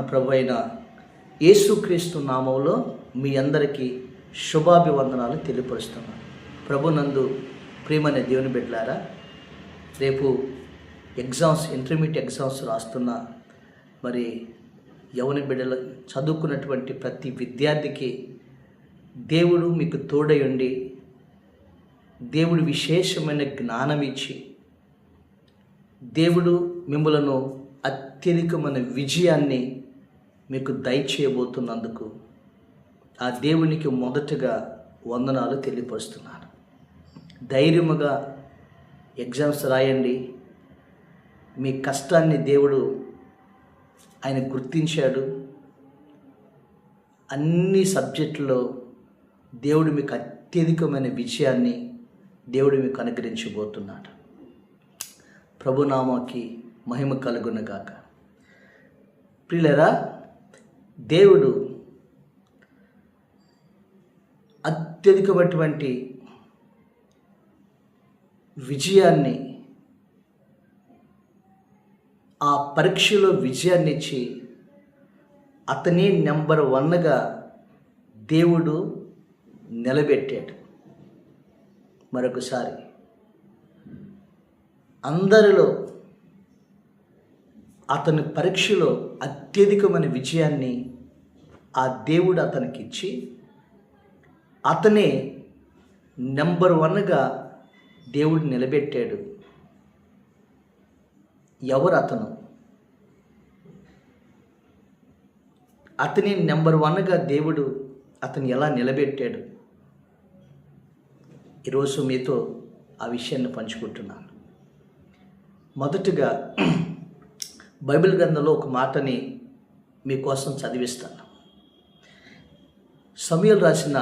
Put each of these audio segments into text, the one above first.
ప్రభు అయిన యేసుక్రీస్తు నామంలో మీ అందరికీ శుభాభివందనాలు తెలియపరుస్తున్నాను. ప్రభునందు ప్రియమైన దేవుని బిడ్డలారా, రేపు ఇంటర్మీడియట్ ఎగ్జామ్స్ రాస్తున్న మరి యవన బిడ్డలు చదువుకున్నటువంటి ప్రతి విద్యార్థికి దేవుడు మీకు తోడై ఉండి, దేవుడు విశేషమైన జ్ఞానం ఇచ్చి, దేవుడు మిమ్మలను అత్యధికమైన విజయాన్ని మీకు దయచేయబోతున్నందుకు ఆ దేవునికి మొదటగా వందనాలు తెలియపరుస్తున్నాను. ధైర్యముగా ఎగ్జామ్స్ రాయండి. మీ కష్టాన్ని దేవుడు ఆయన గుర్తించాడు. అన్ని సబ్జెక్టులో దేవుడు మీకు అత్యధికమైన విజయాన్ని దేవుడు మీకు అనుగ్రహించబోతున్నాడు. ప్రభునామాకి మహిమ కలుగునగాక. ప్రియులారా, దేవుడు అత్యధికమైనటువంటి విజయాన్ని, ఆ పరీక్షలో విజయాన్ని ఇచ్చి అతని నెంబర్ 1గా దేవుడు నిలబెట్టాడు. మరొకసారి అందరిలో అతని పరీక్షలో అత్యధికమైన విజయాన్ని ఆ దేవుడు అతనికి ఇచ్చి అతనే నెంబర్ 1గా దేవుడు నిలబెట్టాడు. ఎవరు అతను? అతని నెంబర్ 1గా దేవుడు అతను ఎలా నిలబెట్టాడు? ఈరోజు మీతో ఆ విషయాన్ని పంచుకుంటున్నాను. మొదటగా బైబిల్ గ్రంథంలో ఒక మాటని మీకోసం చదివిస్తాను. సమూయేలు రాసిన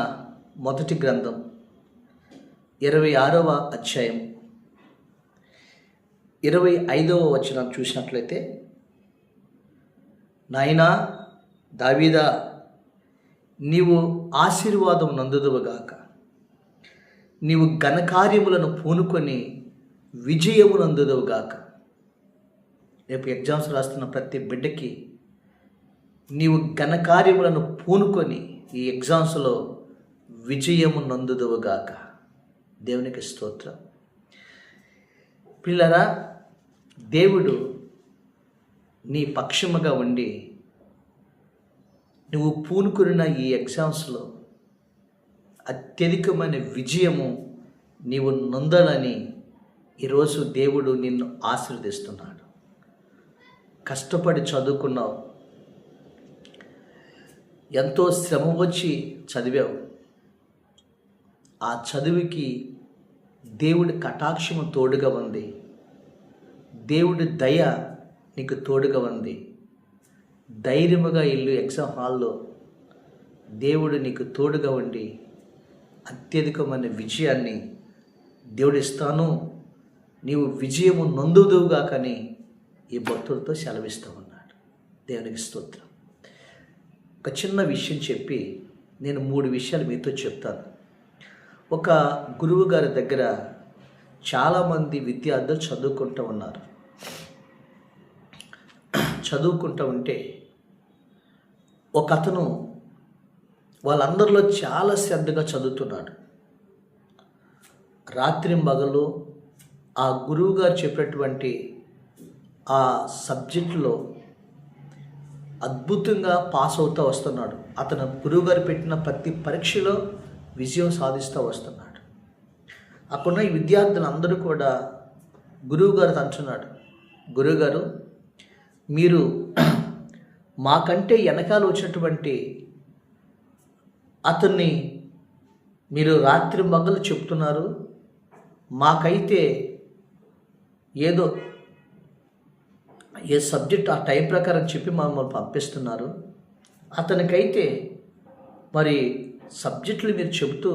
మొదటి గ్రంథం 26వ అధ్యాయం 25వ వచనం చూసినట్లయితే, నాయనా దావీదా, నీవు ఆశీర్వాదం నందుదువుగాక, నీవు ఘనకార్యములను పూనుకొని విజయము నందుదువుగాక. రేపు ఎగ్జామ్స్ రాస్తున్న ప్రతి బిడ్డకి నీవు ఘనకార్యములను పూనుకొని ఈ ఎగ్జామ్స్లో విజయము నందుదువుగాక. దేవునికి స్తోత్రం. పిల్లరా, దేవుడు నీ పక్షముగా ఉండి నువ్వు పూనుకున్న ఈ ఎగ్జామ్స్లో అత్యధికమైన విజయము నీవు నొందాలని ఈరోజు దేవుడు నిన్ను ఆశీర్వదిస్తున్నాడు. కష్టపడి చదువుకున్నావు, ఎంతో శ్రమ వచ్చి చదివావు. ఆ చదువుకి దేవుడి కటాక్షము తోడుగా ఉంది, దేవుడి దయ నీకు తోడుగా ఉంది. ధైర్యముగా ఇల్లు ఎగ్జామ్ హాల్లో దేవుడు నీకు తోడుగా ఉండి అత్యధికమైన విజయాన్ని దేవుడు ఇస్తాను, నీవు విజయము నొందుదువుగా కానీ ఈ భక్తులతో సెలవిస్తూ ఉన్నాడు. దేవునికి స్తోత్రం. ఒక చిన్న విషయం చెప్పి నేను 3 విషయాలు మీతో చెప్తాను. ఒక గురువు గారి దగ్గర చాలామంది విద్యార్థులు చదువుకుంటూ ఉన్నారు. చదువుకుంటూ ఉంటే ఒక అతను వాళ్ళందరిలో చాలా శ్రద్ధగా చదువుతున్నాడు. రాత్రి మగలు ఆ గురువు గారు చెప్పినటువంటి ఆ సబ్జెక్టులో అద్భుతంగా పాస్ అవుతూ వస్తున్నాడు. అతను గురువుగారు పెట్టిన ప్రతి పరీక్షలో విజయం సాధిస్తూ వస్తున్నాడు. అక్కడున్న ఈ విద్యార్థులందరూ కూడా గురువుగారు అంటున్నాడు, గురువుగారు, మీరు మాకంటే వెనకాల వచ్చినటువంటి అతన్ని మీరు రాత్రి మగలు చెప్తున్నారు, మాకైతే ఏదో ఏ సబ్జెక్ట్ ఆ టైం ప్రకారం చెప్పి మమ్మల్ని పంపిస్తున్నారు, అతనికైతే మరి సబ్జెక్టులు మీరు చెబుతూ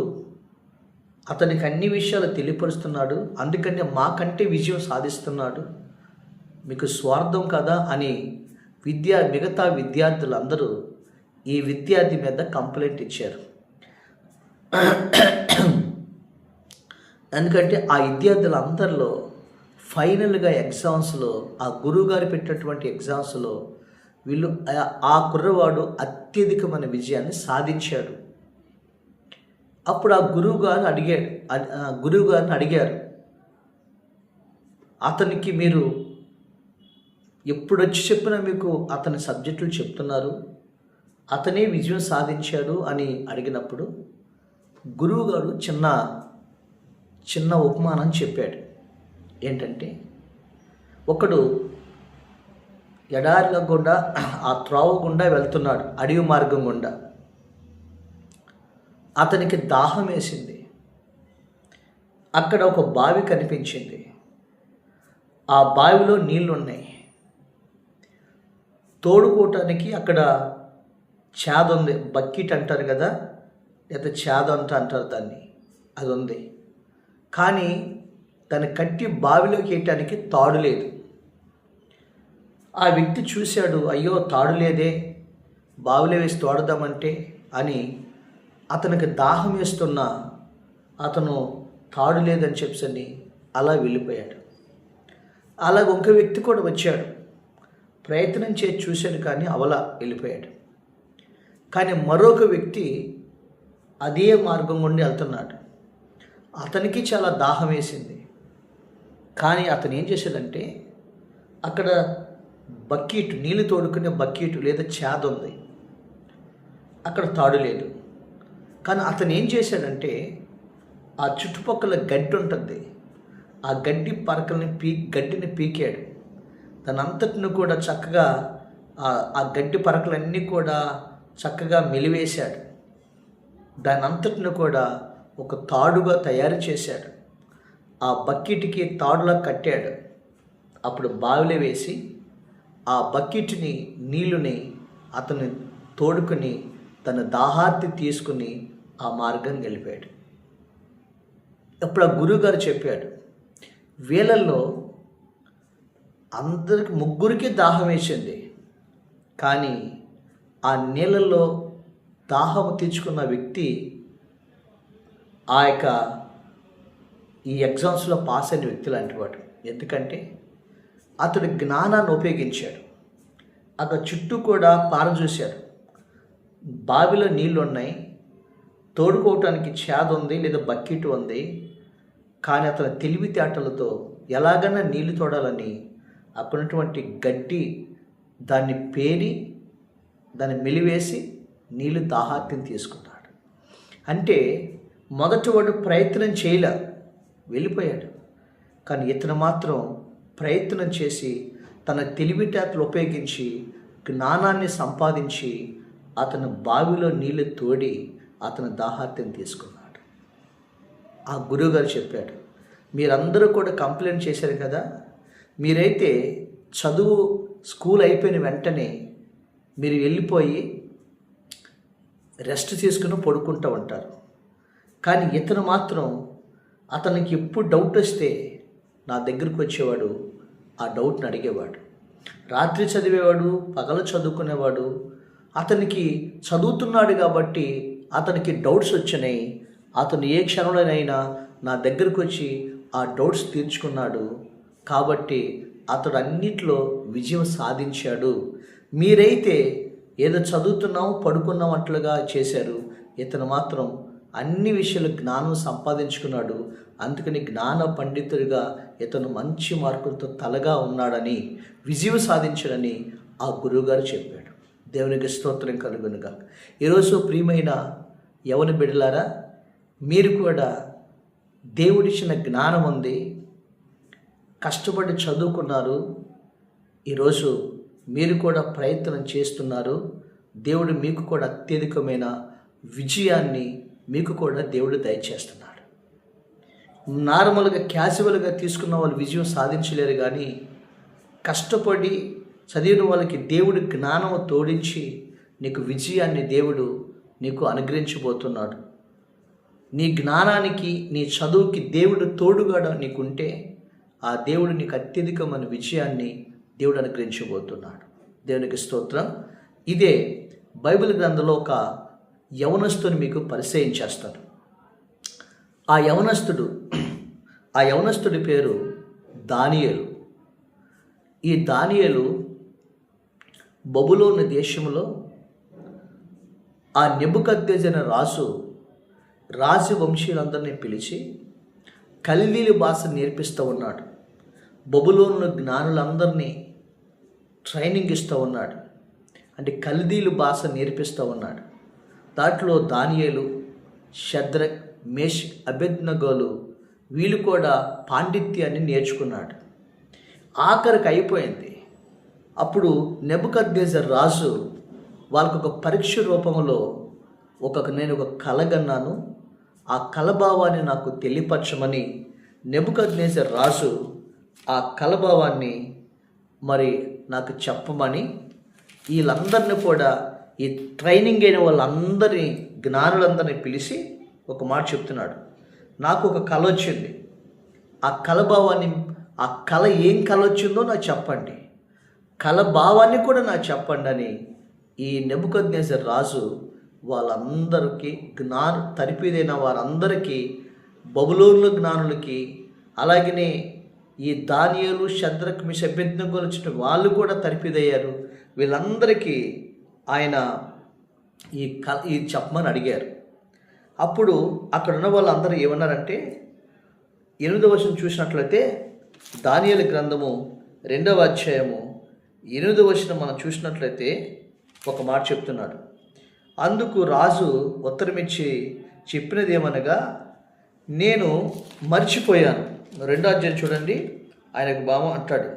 అతనికి అన్ని విషయాలు తెలియపరుస్తున్నాడు, అందుకని మాకంటే విజయం సాధిస్తున్నాడు, మీకు స్వార్థం కదా అని మిగతా విద్యార్థులందరూ ఈ విద్యార్థి మీద కంప్లైంట్ ఇచ్చారు. ఎందుకంటే ఆ విద్యార్థులందరిలో ఫైనల్గా ఎగ్జామ్స్లో ఆ గురువుగారు పెట్టినటువంటి ఎగ్జామ్స్లో ఆ కుర్రవాడు అత్యధికమైన విజయాన్ని సాధించాడు. అప్పుడు ఆ గురువు గారిని అడిగారు, అతనికి మీరు ఎప్పుడొచ్చి చెప్పినా మీకు అతని సబ్జెక్టులు చెప్తున్నారు, అతనే విజయం సాధించాడు అని అడిగినప్పుడు గురువుగారు చిన్న ఉపమానం చెప్పాడు. ఏంటంటే, ఒకడు ఎడారిల గుండా ఆ త్రోవ గుండా వెళ్తున్నాడు, అడవి మార్గం గుండా. అతనికి దాహం వేసింది. అక్కడ ఒక బావి కనిపించింది. ఆ బావిలో నీళ్లున్నాయి. తోడుకోవటానికి అక్కడ చేద ఉంది, బకెట్ అంటారు కదా, లేదా చేద అంటారు దాన్ని, అది ఉంది. కానీ దాన్ని కట్టి బావిలోకి వేయటానికి తాడు లేదు. ఆ వ్యక్తి చూశాడు, అయ్యో తాడు లేదే, బావిలో వేసి తోడదామంటే అని. అతనికి దాహం వేస్తున్నా అతను తాడు లేదని చెప్పని అలా వెళ్ళిపోయాడు. అలాగ ఇంకో వ్యక్తి కూడా వచ్చాడు, ప్రయత్నం చేసి చూశాడు కానీ అవలా వెళ్ళిపోయాడు. కానీ మరొక వ్యక్తి అదే మార్గం గుండి వెళ్తున్నాడు. అతనికి చాలా దాహం వేసింది. కానీ అతను ఏం చేశాడంటే, అక్కడ బకెట్, నీళ్ళు తోడుకునే బకెట్ లేదా చేద ఉంది, అక్కడ తాడు లేదు. కానీ అతను ఏం చేశాడంటే, ఆ చుట్టుపక్కల గడ్డి ఉంటుంది, ఆ గడ్డిని పీకాడు. దాని అంతటిని కూడా చక్కగా ఆ గడ్డి పరకలన్నీ కూడా చక్కగా మెలివేశాడు. దాని అంతటిని కూడా ఒక తాడుగా తయారు చేశాడు. ఆ బకెట్కి తాడులా కట్టాడు. అప్పుడు బావిలో వేసి ఆ బకెట్ని నీళ్ళుని అతను తోడుకొని తన దాహార్తి తీసుకుని ఆ మార్గం వెళ్ళిపోయాడు. అప్పుడు ఆ గురువుగారు చెప్పాడు, వీళ్ళల్లో ముగ్గురికి దాహం వేసింది, కానీ ఆ నీళ్ళల్లో దాహం తీర్చుకున్న వ్యక్తి ఈ ఎగ్జామ్స్లో పాస్ అయిన వ్యక్తి లాంటి వాడు. ఎందుకంటే అతడు జ్ఞానాన్ని ఉపయోగించాడు. అక్కడ చుట్టూ కూడా చూశాడు, బావిలో నీళ్ళు ఉన్నాయి, తోడుకోవటానికి చేద ఉంది లేదా బకెట్ ఉంది. కానీ అతని తెలివితేటలతో ఎలాగైనా నీళ్లు తోడాలని అప్పుడున్నటువంటి గడ్డి దాన్ని పేరి దాన్ని మెలివేసి నీళ్ళు దాహార్తిని తీసుకున్నాడు. అంటే మొదటివాడు ప్రయత్నం చేయలే, వెళ్ళిపోయాడు. కానీ ఇతను మాత్రం ప్రయత్నం చేసి తన తెలివితేటలు ఉపయోగించి జ్ఞానాన్ని సంపాదించి అతను బావిలో నీళ్ళు తోడి అతను దాహార్తిని తీసుకున్నాడు. ఆ గురువుగారు చెప్పాడు, మీరందరూ కూడా కంప్లైంట్ చేశారు కదా, మీరైతే స్కూల్ అయిపోయిన వెంటనే మీరు వెళ్ళిపోయి రెస్ట్ తీసుకుని పడుకుంటూ ఉంటారు. కానీ ఇతను మాత్రం అతనికి ఎప్పుడు డౌట్ వస్తే నా దగ్గరకు వచ్చేవాడు, ఆ డౌట్ని అడిగేవాడు. రాత్రి చదివేవాడు, పగలు చదువుకునేవాడు. అతనికి చదువుతున్నాడు కాబట్టి అతనికి డౌట్స్ వచ్చినాయి. అతను ఏ క్షణంలోనైనా నా దగ్గరకు వచ్చి ఆ డౌట్స్ తీర్చుకున్నాడు. కాబట్టి అతడు అన్నిట్లో విజయం సాధించాడు. మీరైతే ఏదో చదువుతున్నాం పడుకున్నాం అట్లుగా చేశారు. ఇతను మాత్రం అన్ని విషయాలు జ్ఞానం సంపాదించుకున్నాడు. అందుకని జ్ఞాన పండితుడిగా ఇతను మంచి మార్కులతో తలగా ఉన్నాడని, విజయం సాధించాడని ఆ గురువుగారు చెప్పాడు. దేవునికి స్తోత్రం కలుగునుగా. ఈరోజు ప్రియమైన యవన బిడ్డలారా, మీరు కూడా దేవుడిచ్చిన జ్ఞానం ఉంది, కష్టపడి చదువుకున్నారు. ఈరోజు మీరు కూడా ప్రయత్నం చేస్తున్నారు. దేవుడు మీకు కూడా అత్యధికమైన విజయాన్ని మీకు కూడా దేవుడు దయచేస్తున్నాడు. నార్మల్గా క్యాజువల్గా తీసుకున్న వాళ్ళు విజయం సాధించలేరు, కానీ కష్టపడి చదివిన వాళ్ళకి దేవుడు జ్ఞానం తోడించి నీకు విజయాన్ని దేవుడు నీకు అనుగ్రహించబోతున్నాడు. నీ జ్ఞానానికి, నీ చదువుకి దేవుడు తోడుగా నీకుంటే ఆ దేవుడు నీకు అత్యధికమైన విజయాన్ని దేవుడు అనుగ్రహించబోతున్నాడు. దేవునికి స్తోత్రం. ఇదే బైబిల్ గ్రంథంలో ఒక యవనస్తుని మీకు పరిచయం చేస్తాను. ఆ యవనస్తుడి పేరు దానియేలు. ఈ దానియేలు బబులోను దేశంలో ఆ నెబుకద్నెజరు రాజవంశీయులందరినీ పిలిచి కల్దీల భాష నేర్పిస్తూ ఉన్నాడు. బబులోను జ్ఞానులందరినీ ట్రైనింగ్ ఇస్తూ ఉన్నాడు. అంటే కల్దీల భాష నేర్పిస్తూ ఉన్నాడు. దాంట్లో దానియేలు, షద్రక్, మేష్, అబేద్నెగోలు వీళ్ళు కూడా పాండిత్యాన్ని నేర్చుకున్నాడు. ఆఖరికి అయిపోయింది. అప్పుడు నెబుకద్నెజరు రాజు వాళ్ళకు ఒక పరీక్ష రూపంలో నేను ఒక కలగన్నాను, ఆ కలభావాన్ని నాకు తెలియపరచమని నెబుకద్నెజరు రాజు ఆ కలభావాన్ని మరి నాకు చెప్పమని వీళ్ళందరినీ కూడా, ఈ ట్రైనింగ్ అయిన వాళ్ళందరినీ, జ్ఞానులందరినీ పిలిచి ఒక మాట చెప్తున్నాడు. నాకు ఒక కళ వచ్చింది, ఆ కలభావాన్ని, ఆ కళ ఏం కళ వచ్చిందో నాకు చెప్పండి, కళ భావాన్ని కూడా నాకు చెప్పండి అని ఈ నెబుకద్నెజరు రాజు వాళ్ళందరికీ, తరిపిదైన వారందరికీ, బబులోను జ్ఞానులకి, అలాగనే ఈ దానియేలు, షద్రక్, మేషక్, అబేద్నెగోలు వచ్చిన వాళ్ళు కూడా తరిపిదయ్యారు. వీళ్ళందరికీ ఆయన ఈ చెప్పమని అడిగారు. అప్పుడు అక్కడ ఉన్న వాళ్ళందరూ ఏమన్నారంటే, 8వ వచనం చూసినట్లయితే దానియేలు గ్రంథము 2వ అధ్యాయము 8వ వచనం మనం చూసినట్లయితే ఒక మాట చెప్తున్నాడు. అందుకు రాజు ఉత్తరమిచ్చి చెప్పినది ఏమనగా, నేను మర్చిపోయాను. 2వ అధ్యాయం చూడండి, ఆయనకు బామ అంటాడు.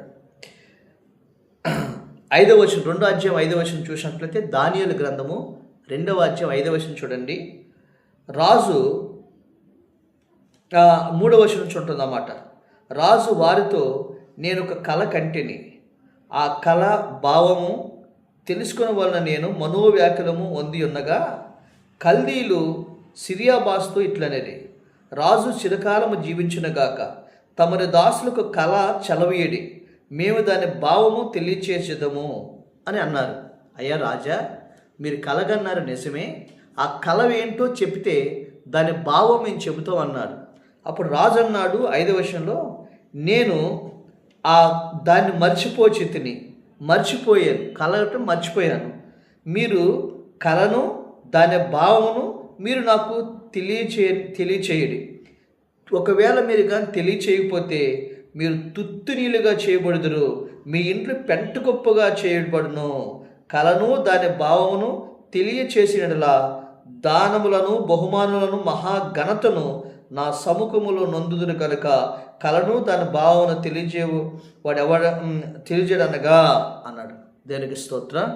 5వ వచనం, 2వ అధ్యాయం 5వ వచనం చూసినట్లయితే దానియేలు గ్రంథము 2వ అధ్యాయం 5వ వచనం చూడండి. రాజు 3వ వచనం నుంచి ఉంటుందన్నమాట. రాజు వారితో, నేను ఒక కళ కంటిని, ఆ కళ భావము తెలుసుకున్న వలన నేను మనోవ్యాకులము పొంది ఉన్నగా, కల్దీలు సిరియా భాషతో ఇట్లనేది, రాజు చిరకాలము జీవించునుగాక, తమరి దాసులకు కళ చలవీయడి, మేము దాని భావము తెలియచేసేదము అని అన్నారు. అయ్యా రాజా, మీరు కలగన్నారు నిజమే, ఆ కళ ఏంటో చెప్తే దాని భావం మేము చెబుతాం అన్నాడు. అప్పుడు రాజు అన్నాడు 5వ వచనంలో, నేను దాన్ని మర్చిపోయాను, కళ మర్చిపోయాను. మీరు కళను, దాని భావమును మీరు నాకు తెలియచేయడి. ఒకవేళ మీరు కానీ తెలియచేయకపోతే మీరు తుత్తునీలుగా చేయబడుదురు, మీ ఇంట్లో పెంటగొప్పగా చేయబడును. కళను, దాని భావమును తెలియచేసినట్లా దానములను, బహుమానులను, మహాఘనతను నా సముఖములో నొందుదురు కనుక కళను, దాని భావన తెలియజేయడనగా అన్నాడు. దేనికి స్తోత్రం.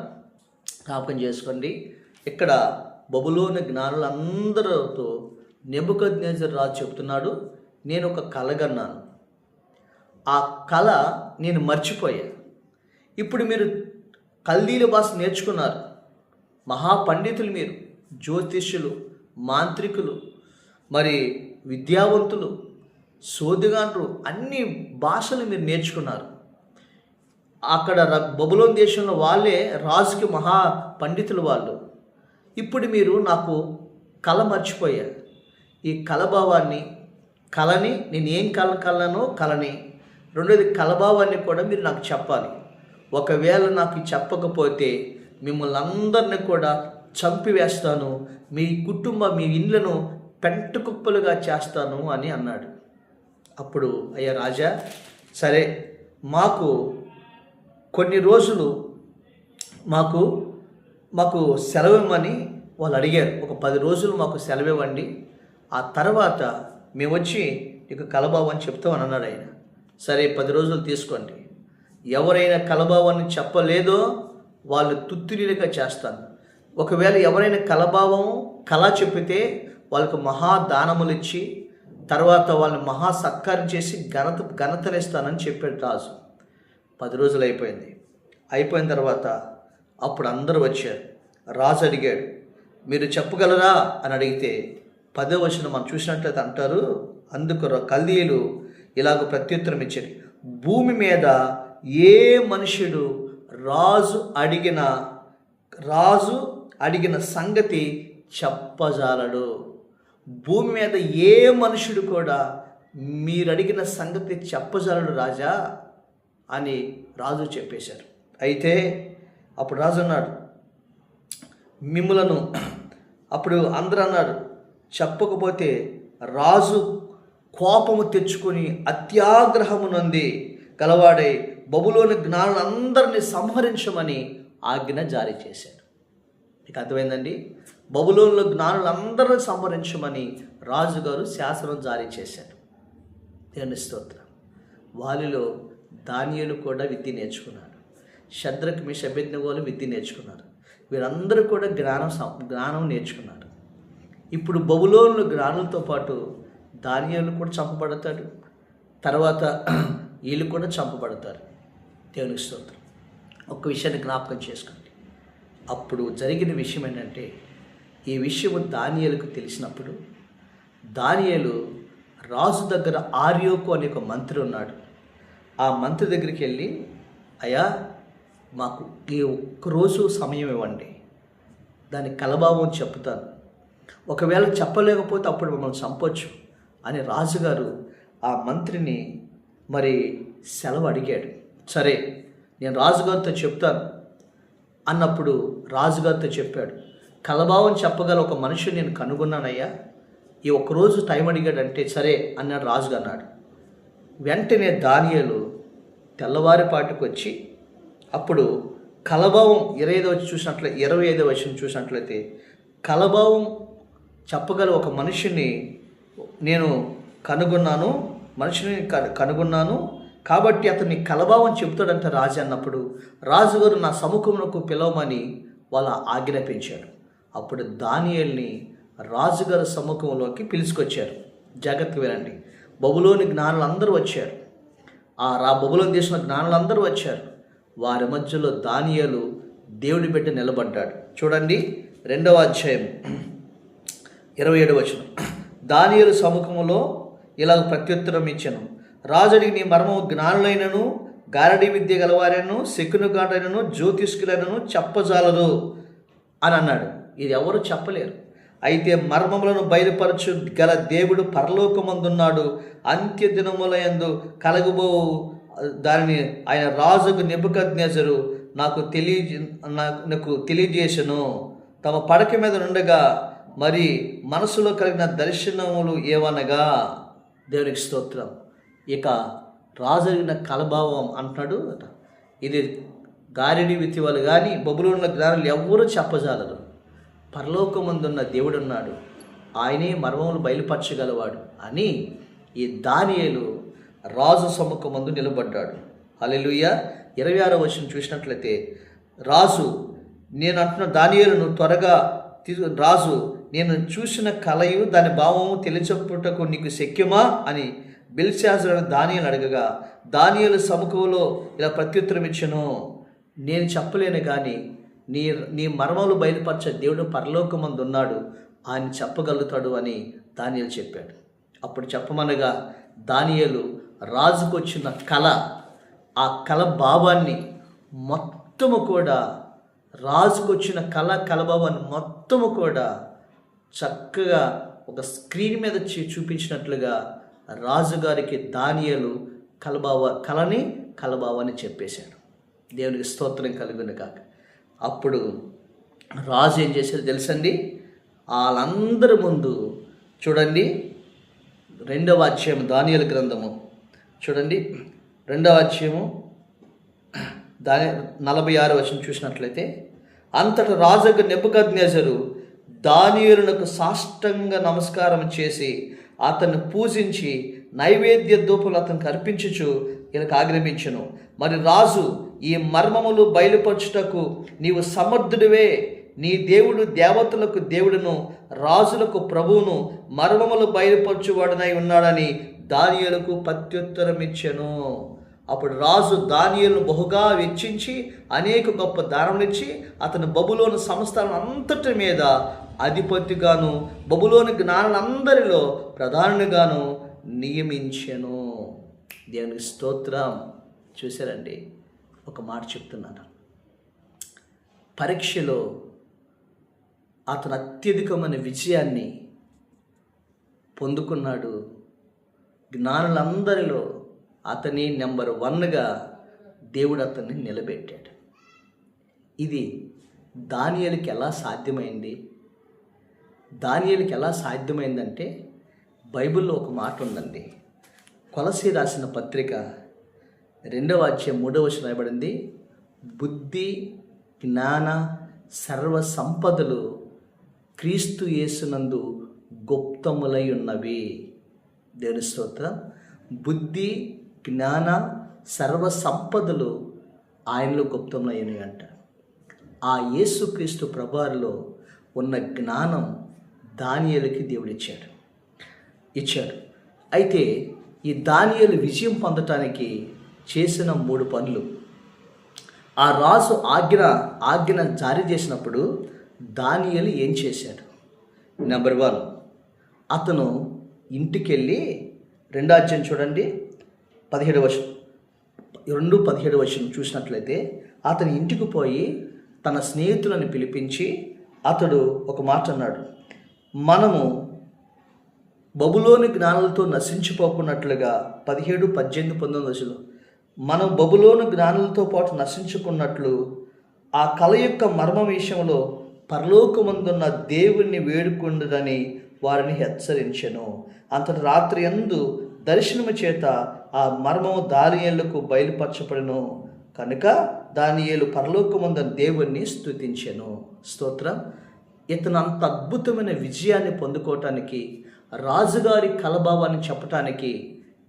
జ్ఞాపకం చేసుకోండి, ఇక్కడ బబులోను జ్ఞానులందరితో నెబుకద్నెజరు రాజు చెప్తున్నాడు, నేను ఒక కలగన్నాను, ఆ కళ నేను మర్చిపోయాను. ఇప్పుడు మీరు కల్దీల భాష నేర్చుకున్నారు, మహాపండితులు మీరు, జ్యోతిష్యులు, మాంత్రికులు, మరి విద్యావంతులు, సోదిగాండ్రు, అన్ని భాషలు మీరు నేర్చుకున్నారు. అక్కడ బబులోను దేశంలో వాళ్ళే రాజుకి మహా పండితులు వాళ్ళు. ఇప్పుడు మీరు నాకు కళ మర్చిపోయారు. ఈ కళభావాన్ని, కళని, నేను ఏం కళనో కళని, రెండోది కళభావాన్ని కూడా మీరు నాకు చెప్పాలి. ఒకవేళ నాకు చెప్పకపోతే మిమ్మల్ని అందరినీ కూడా చంపివేస్తాను, మీ మీ ఇళ్ళను పెంటకుప్పలుగా చేస్తాను అని అన్నాడు. అప్పుడు అయ్యా రాజా, సరే మాకు కొన్ని రోజులు మాకు సెలవివ్వమని వాళ్ళు అడిగారు. ఒక 10 రోజులు మాకు సెలవివ్వండి, ఆ తర్వాత మేము వచ్చి ఇక కలభావాన్ని చెప్తామని అన్నాడు ఆయన. సరే 10 రోజులు తీసుకోండి, ఎవరైనా కలభావాన్ని చెప్పలేదో వాళ్ళు తుత్తునీలుగా చేస్తాను. ఒకవేళ ఎవరైనా కళ చెప్పితే వాళ్ళకు మహాదానములు ఇచ్చి తర్వాత వాళ్ళని మహా సత్కారం చేసి ఘనతనిస్తానని చెప్పాడు రాజు. 10 రోజులు అయిపోయిన తర్వాత అప్పుడు అందరూ వచ్చారు. రాజు అడిగాడు, మీరు చెప్పగలరా అని అడిగితే 10వ వచనం మనం చూసినట్లయితే అంటారు, అందుకు కల్దీయులు ఇలాగ ప్రత్యుత్తరం ఇచ్చారు, భూమి మీద ఏ మనుషుడు రాజు అడిగిన సంగతి చెప్పజాలడు. భూమి మీద ఏ మనుషుడు కూడా మీరు అడిగిన సంగతి చెప్పజాలడు రాజా అని రాజు చెప్పేశారు. అయితే అప్పుడు రాజు అన్నాడు, మిమ్ములను, అప్పుడు అందరూ అన్నారు, చెప్పకపోతే రాజు కోపము తెచ్చుకొని అత్యాగ్రహము నంది గలవాడై బబులోని జ్ఞానులందరినీ సంహరించమని ఆజ్ఞ జారీ చేశాడు. మీకు అర్థమైందండి? బబులోనులో జ్ఞానులందరినీ సంహరించమని రాజుగారు శాసనం జారీ చేశాడు. దేవుని స్తోత్రం. వారిలో దానియేలు కూడా విద్య నేర్చుకున్నాడు. షద్రక్ మేషక్ అబేద్నెగోలు విద్య నేర్చుకున్నారు. వీరందరూ కూడా జ్ఞానం నేర్చుకున్నారు. ఇప్పుడు బబులోను జ్ఞానులతో పాటు దానియేలు కూడా చంపబడతాడు. తర్వాత వీళ్ళు కూడా చంపబడతారు. దేవునికి స్తోత్రం. ఒక్క విషయాన్ని జ్ఞాపకం చేసుకోండి. అప్పుడు జరిగిన విషయం ఏంటంటే, ఈ విషయము దానియేలుకు తెలిసినప్పుడు దానియేలు రాజు దగ్గర ఆర్యోకు అనే ఒక మంత్రి ఉన్నాడు. ఆ మంత్రి దగ్గరికి వెళ్ళి, అయ్యా, మాకు ఈ ఒక్కరోజు సమయం ఇవ్వండి, దాని కలభావం చెప్తాను, ఒకవేళ చెప్పలేకపోతే అప్పుడు మమ్మల్ని చంపొచ్చు అని రాజుగారు ఆ మంత్రిని మరి సెలవు అడిగాడు. సరే, నేను రాజుగారితో చెప్తాను అన్నప్పుడు రాజుగారితో చెప్పాడు, కలభావం చెప్పగల ఒక మనిషిని నేను కనుగొన్నానయ్యా, ఈ ఒక్కరోజు టైం అడిగాడంటే సరే అన్నాడు రాజుగా అన్నాడు. వెంటనే దానియేలు తెల్లవారిపాటికి వచ్చి, అప్పుడు కలభావం 25వ వచనం చూసినట్లయితే కలభావం చెప్పగల ఒక మనిషిని నేను కనుగొన్నాను కాబట్టి అతన్ని కలభావం చెబుతాడంట రాజు అన్నప్పుడు రాజుగారు నా సముఖమునకు పిలవమని వాళ్ళ ఆజ్ఞాపించాడు. అప్పుడు దానియేలుని రాజుగారి సముఖంలోకి పిలుచుకొచ్చారు. జాగ్రత్తగా వినండి. బబులోని జ్ఞానులందరూ వచ్చారు. బబులోని దేశంలో జ్ఞానులందరూ వచ్చారు. వారి మధ్యలో దానియేలు దేవుడి బిడ్డ నిలబడ్డాడు. చూడండి, 2వ అధ్యాయం 27వ వచనం. దానియేలు సముఖములో ఇలాగ ప్రత్యుత్తరం ఇచ్చాను, రాజుడికి నీ మర్మము జ్ఞానులైనను గారడి విద్య గలవారైనను శకునుగాడైనను జ్యోతిష్కులైనను చెప్పజాలరు అని అన్నాడు. ఇది ఎవరు చెప్పలేరు. అయితే మర్మములను బయలుపరచు గల దేవుడు పరలోకమందున్నాడు. అంత్య దినములయందు కలగబో దానిని ఆయన రాజుకు నెబుకద్నెజరు నాకు తెలియజేసెను. తమ పడక మీద నుండగా మరి మనసులో కలిగిన దర్శనములు ఏవనగా, దేవునికి స్తోత్రం. ఇక రాజు జరిగిన కలభావం అంటున్నాడు. ఇది గారిడి విత్తి వాళ్ళు కానీ బబులోనుల జ్ఞానులు ఎవ్వరూ చెప్పజాలరు. పరలోకమందున్న దేవుడు ఉన్నాడు, ఆయనే మర్మములు బయలుపరచగలవాడు అని ఈ దానియేలు రాజు సముఖమందు నిలబడ్డాడు. హల్లెలూయా. 26వ వచనం చూసినట్లయితే రాజు, నేను అంటున్న దానియేలును త్వరగా రాజు, నేను చూసిన కలయు దాని భావము తెలియచెప్పుటకు నీకు శక్యమా అని బెల్షాజరు దానియేలు అడగగా, దానియేలు సముఖంలో ఇలా ప్రత్యుత్తరం ఇచ్చెను, నేను చెప్పలేను కానీ నీ మర్మములు బయలుపరచ దేవుడు పరలోకమందు ఉన్నాడు, ఆయన చెప్పగలుగుతాడు అని దానియేలు చెప్పాడు. అప్పుడు చెప్పమనగా దానియేలు రాజుకు వచ్చిన కళ, ఆ కళ భావాన్ని మొత్తము కూడా, రాజుకు వచ్చిన కళభావాన్ని మొత్తము కూడా చక్కగా ఒక స్క్రీన్ మీద చూపించినట్లుగా రాజుగారికి దానియేలు కళభావాన్ని చెప్పేశాడు. దేవునికి స్తోత్రం కలుగును కాక. అప్పుడు రాజు ఏం చేశాడు తెలుసండి? వాళ్ళందరి ముందు చూడండి, 2వ అధ్యాయం దానియేలు గ్రంథము చూడండి, 2వ అధ్యాయము 46వ వచనం చూసినట్లయితే, అంతటా రాజుకు నెబుకద్నెజరు దానియేలునకు సాష్టాంగ నమస్కారం చేసి అతన్ని పూజించి నైవేద్య ధూపములు అతనికి అర్పించుచు ఈయనకు ఆజ్ఞాపించెను. మరి రాజు, ఈ మర్మములు బయలుపరచుటకు నీవు సమర్థుడివే, నీ దేవుడు దేవతలకు దేవుడును రాజులకు ప్రభువును మర్మములు బయలుపరచువాడనై ఉన్నాడని దానియేలుకు ప్రత్యుత్తరం ఇచ్చెను. అప్పుడు రాజు దానియేలును బహుగా వెచ్చించి అనేక గొప్ప దానములిచ్చి అతను బబులోను సంస్థానం అంతటి మీద అధిపతిగాను బబులోని జ్ఞానులందరిలో ప్రధానిగాను నియమించెను. దేవునికి స్తోత్రం. చూశారండి, ఒక మాట చెప్తున్నాను, పరీక్షలో అతను అత్యధికమైన విజయాన్ని పొందుకున్నాడు. జ్ఞానులందరిలో అతని నెంబర్ 1గా దేవుడు అతన్ని నిలబెట్టాడు. ఇది దానియేలుకి ఎలా సాధ్యమైంది? దానియేలుకి ఎలా సాధ్యమైందంటే బైబిల్లో ఒక మాట ఉందండి. కొలసీ రాసిన పత్రిక 2వ అధ్యాయం 3వ వచనం రాయబడింది, బుద్ధి జ్ఞాన సర్వ సంపదలు క్రీస్తు యేసునందు గుప్తములై ఉన్నవి. దేవుని స్తోత్రం. బుద్ధి జ్ఞాన సర్వ సంపదలు ఆయనలో గుప్తములైనవి అంట. ఆ యేసుక్రీస్తు ప్రభువారిలో ఉన్న జ్ఞానం దానియేలుకి దేవుడు ఇచ్చాడు. అయితే ఈ దానియేలు విజయం పొందటానికి చేసిన 3 పనులు. ఆ రాజు ఆజ్ఞ జారీ చేసినప్పుడు దానియేలు ఏం చేశాడు? నెంబర్ 1, అతను ఇంటికెళ్ళి 2వ అధ్యాయం చూడండి, 17వ వచనం, 2:17 వచనం చూసినట్లయితే, అతని ఇంటికి పోయి తన స్నేహితులను పిలిపించి అతడు ఒక మాట అన్నాడు, మనము బబులోని జ్ఞానులతో నశించిపోకున్నట్లుగా 17, 18, 19 వచనం, మనం బబులోను జ్ఞానులతో పాటు నశించుకున్నట్లు ఆ కళ యొక్క మర్మ విషయంలో పరలోకమందున్న దేవుణ్ణి వేడుకుండదని వారిని హెచ్చరించెను. అంతటి రాత్రి యందు దర్శనము చేత ఆ మర్మము దానియేలుకు బయలుపరచబడెను కనుక దానియేలు పరలోకమందున్న దేవుణ్ణి స్తుతించెను. స్తోత్రం. ఇతను అంత అద్భుతమైన విజయాన్ని పొందుకోవటానికి, రాజుగారి కలభావాన్ని చెప్పటానికి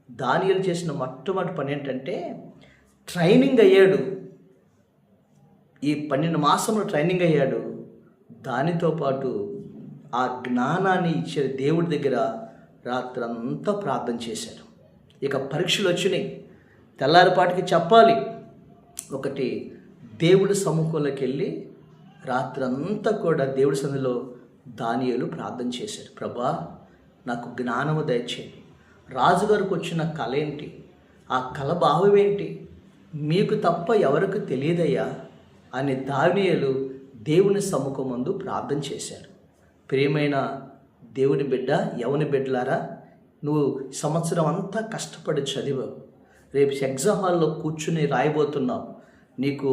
దానియేలు చేసిన మొట్టమొదటి పని ఏంటంటే ట్రైనింగ్ అయ్యాడు. ఈ 12 మాసములు ట్రైనింగ్ అయ్యాడు. దానితో పాటు ఆ జ్ఞానాన్ని ఇచ్చే దేవుడి దగ్గర రాత్రంతా ప్రార్థన చేశాడు. ఇక పరీక్షలు వచ్చినాయి, తెల్లారిపాటికి చెప్పాలి. ఒకటి, దేవుడి సముఖంలోకి వెళ్ళి రాత్రంతా కూడా దేవుడి సన్నిధిలో దానియేలు ప్రార్థన చేశాడు. ప్రభా, నాకు జ్ఞానము దయచేయండి. రాజుగారికి వచ్చిన కళ ఏంటి? ఆ కళ భావం ఏంటి? మీకు తప్ప ఎవరికి తెలియదయ్యా అని దానియేలు దేవుని సముఖం ముందు ప్రార్థన చేశాడు. ప్రియమైన దేవుని బిడ్డ, యవని బిడ్డలారా, నువ్వు సంవత్సరం అంతా కష్టపడి చదివావు, రేపు ఎగ్జామ్ హాల్లో కూర్చుని రాయబోతున్నావు. నీకు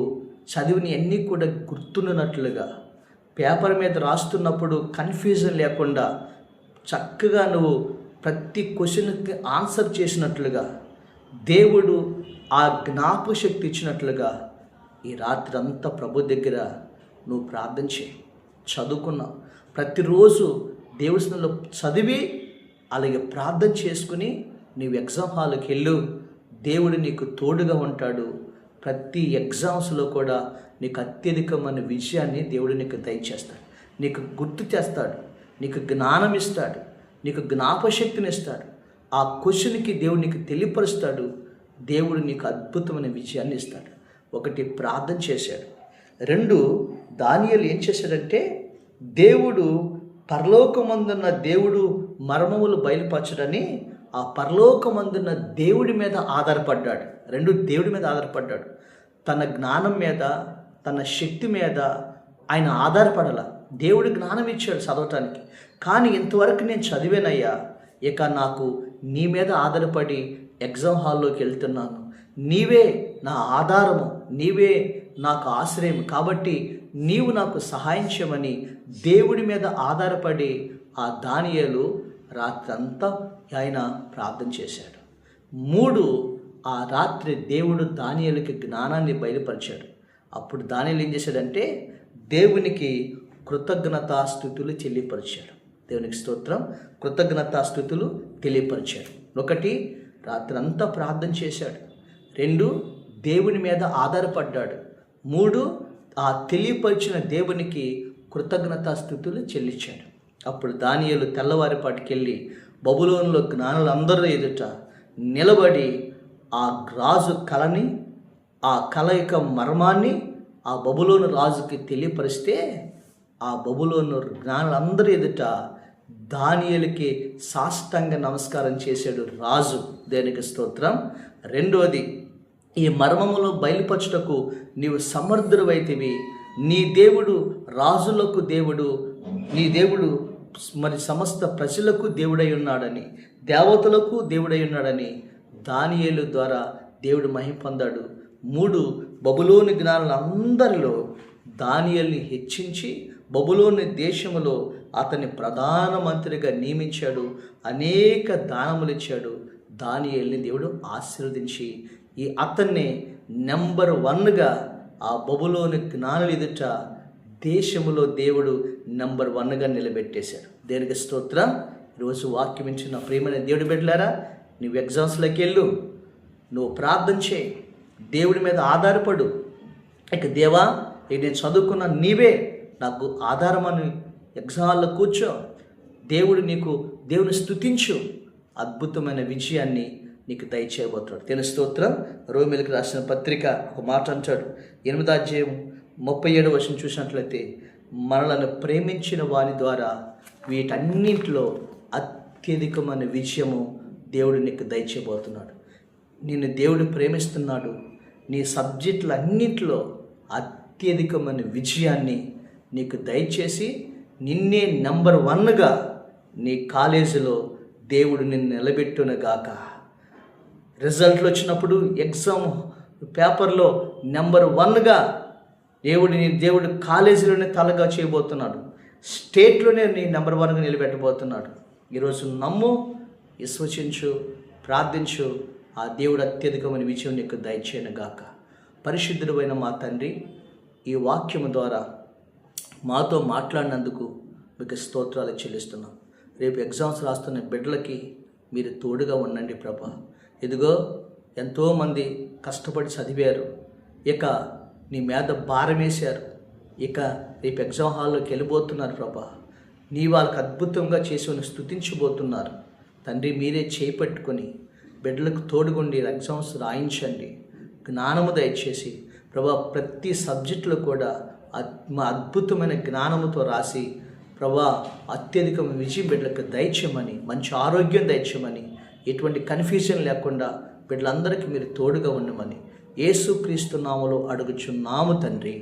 చదివిని అన్నీ కూడా గుర్తున్నట్లుగా పేపర్ మీద రాస్తున్నప్పుడు కన్ఫ్యూజన్ లేకుండా చక్కగా నువ్వు ప్రతి క్వశ్చన్కి ఆన్సర్ చేసినట్లుగా దేవుడు ఆ జ్ఞాపశక్తి ఇచ్చినట్లుగా ఈ రాత్రి అంతా ప్రభు దగ్గర నువ్వు ప్రార్థన చేయి. చదువుకున్నావు, ప్రతిరోజు దేవుడి సన్నిధిలో చదివి అలాగే ప్రార్థన చేసుకుని నీవు ఎగ్జామ్ హాల్కి వెళ్ళు. దేవుడు నీకు తోడుగా ఉంటాడు. ప్రతి ఎగ్జామ్స్లో కూడా నీకు అత్యధికమైన విజయాన్ని దేవుడు నీకు దయచేస్తాడు, నీకు గుర్తు చేస్తాడు, నీకు జ్ఞానం ఇస్తాడు, నీకు జ్ఞాపశక్తిని ఇస్తాడు. ఆ క్వశ్చన్కి దేవుడు నీకు తెలియపరుస్తాడు. దేవుడు నీకు అద్భుతమైన విజయాన్ని ఇస్తాడు. ఒకటి, ప్రార్థన చేశాడు. 2, దానియేలు ఏం చేశాడంటే దేవుడు పరలోకమందున్న దేవుడు మర్మములు బయలుపరచడని ఆ పరలోకమందున్న దేవుడి మీద ఆధారపడ్డాడు. 2, దేవుడి మీద ఆధారపడ్డాడు. తన జ్ఞానం మీద, తన శక్తి మీద ఆయన ఆధారపడాల. దేవుడు జ్ఞానం ఇచ్చాడు చదవటానికి, కానీ ఇంతవరకు నేను చదివానయ్యా, ఇక నాకు నీ మీద ఆధారపడి ఎగ్జామ్ హాల్లోకి వెళ్తున్నాను. నీవే నా ఆధారము, నీవే నాకు ఆశ్రయం, కాబట్టి నీవు నాకు సహాయం చేయమని దేవుడి మీద ఆధారపడి ఆ దానియేలు రాత్రంతా ఆయన ప్రార్థన చేశాడు. 3, ఆ రాత్రి దేవుడు దానియేలుకి జ్ఞానాన్ని బయలుపరిచాడు. అప్పుడు దానియేలు ఏం చేశాడంటే దేవునికి కృతజ్ఞతాస్తుతులు తెలియపరిచాడు. దేవునికి స్తోత్రం. కృతజ్ఞతాస్తుతులు తెలియపరిచాడు. 1, రాత్రంతా ప్రార్థన చేశాడు. 2, దేవుని మీద ఆధారపడ్డాడు. 3, ఆ తెలియపరిచిన దేవునికి కృతజ్ఞతాస్తుతులు చెల్లించాడు. అప్పుడు దానియేలు తెల్లవారిపాటికెళ్ళి బబులోనులో జ్ఞానులందరూ ఎదుట నిలబడి ఆ రాజు కళని, ఆ కళ యొక్క మర్మాన్ని ఆ బబులోను రాజుకి తెలియపరిస్తే ఆ బబులోను జ్ఞానులందరూ ఎదుట దానియేలుకి సాష్టాంగ నమస్కారం చేశాడు రాజు. దేనికి స్తోత్రం. 2, ఈ మర్మములో బయలుపరచుటకు నీవు సమర్థుడవైతివి. నీ దేవుడు రాజులకు దేవుడు, నీ దేవుడు మరి సమస్త ప్రజలకు దేవుడై ఉన్నాడని, దేవతలకు దేవుడై ఉన్నాడని దానియేలు ద్వారా దేవుడు మహిమ పొందాడు. 3, బబులోని జ్ఞానులందరిలో దానియేలుని హెచ్చించి బబులోని దేశములో అతన్ని ప్రధానమంత్రిగా నియమించాడు. అనేక దానములు ఇచ్చాడు. దానియేలుని దేవుడు ఆశీర్వదించి అతన్ని నెంబర్ 1గా ఆ బబులోని జ్ఞానుల ఎదుట దేశములో దేవుడు నెంబర్ 1గా నిలబెట్టేశాడు. దేనికి స్తోత్రం. ఈరోజు వాక్యం ఇచ్చిన ప్రియమైన దేవుడి బిడ్డలారా, నువ్వు ఎగ్జామ్స్లోకి వెళ్ళు, నువ్వు ప్రార్థన చేయి, దేవుడి మీద ఆధారపడు. ఇక దేవా నేను చదువుకున్న నీవే నాకు ఆధారమని ఎగ్జామ్లో కూర్చో. దేవుని స్తుతించు, అద్భుతమైన విజయాన్ని నీకు దయచేయబోతున్నాడు. తెలు స్తోత్రం. రోమీయులకు రాసిన పత్రిక ఒక మాట అంటాడు, 8వ అధ్యాయం 37వ వచనం చూసినట్లయితే, మనలను ప్రేమించిన వారి ద్వారా వీటన్నింటిలో అత్యధికమైన విజయము దేవుడు నీకు దయచేయబోతున్నాడు. నిన్ను దేవుడు ప్రేమిస్తున్నాడు. నీ సబ్జెక్టులన్నింటిలో అత్యధికమైన విజయాన్ని నీకు దయచేసి నిన్నే నెంబర్ 1గా నీ కాలేజీలో దేవుడు నిన్ను నిలబెట్టునుగాక. రిజల్ట్లు వచ్చినప్పుడు ఎగ్జామ్ పేపర్లో నెంబర్ 1గా దేవుడు కాలేజీలోనే తలగా చేయబోతున్నాడు. స్టేట్లోనే నీ నెంబర్ 1గా నిలబెట్టబోతున్నాడు. ఈరోజు నమ్ము, విశ్వసించు, ప్రార్థించు. ఆ దేవుడు అత్యధికమైన విజయం నీకు దయచేయనుగాక. పరిశుద్ధుడైన మా తండ్రి, ఈ వాక్యము ద్వారా మాతో మాట్లాడినందుకు మీకు స్తోత్రాలు చెల్లిస్తున్నాం. రేపు ఎగ్జామ్స్ రాస్తున్న బిడ్డలకి మీరు తోడుగా ఉండండి ప్రభా. ఇదిగో ఎంతోమంది కష్టపడి చదివారు, ఇక నీ మీద భారం వేశారు, ఇక రేపు ఎగ్జామ్ హాల్లోకి వెళ్ళిపోతున్నారు ప్రభా. నీ వాళ్ళకి అద్భుతంగా చేసి స్తుతించబోతున్నారు తండ్రి. మీరే చేపట్టుకొని బిడ్డలకు తోడుగుండి ఎగ్జామ్స్ రాయించండి, జ్ఞానము దయచేసి ప్రభా. ప్రతి సబ్జెక్టులో కూడా మా అద్భుతమైన జ్ఞానముతో రాసి ప్రభా అత్యధిక విజయం బిడ్డలకు దయచేయమని, మంచి ఆరోగ్యం దయచేయమని, ఎటువంటి కన్ఫ్యూజన్ లేకుండా బిడ్డలందరికీ మీరు తోడుగా ఉండమని యేసుక్రీస్తు నామములో అడుగుచున్నాము తండ్రి.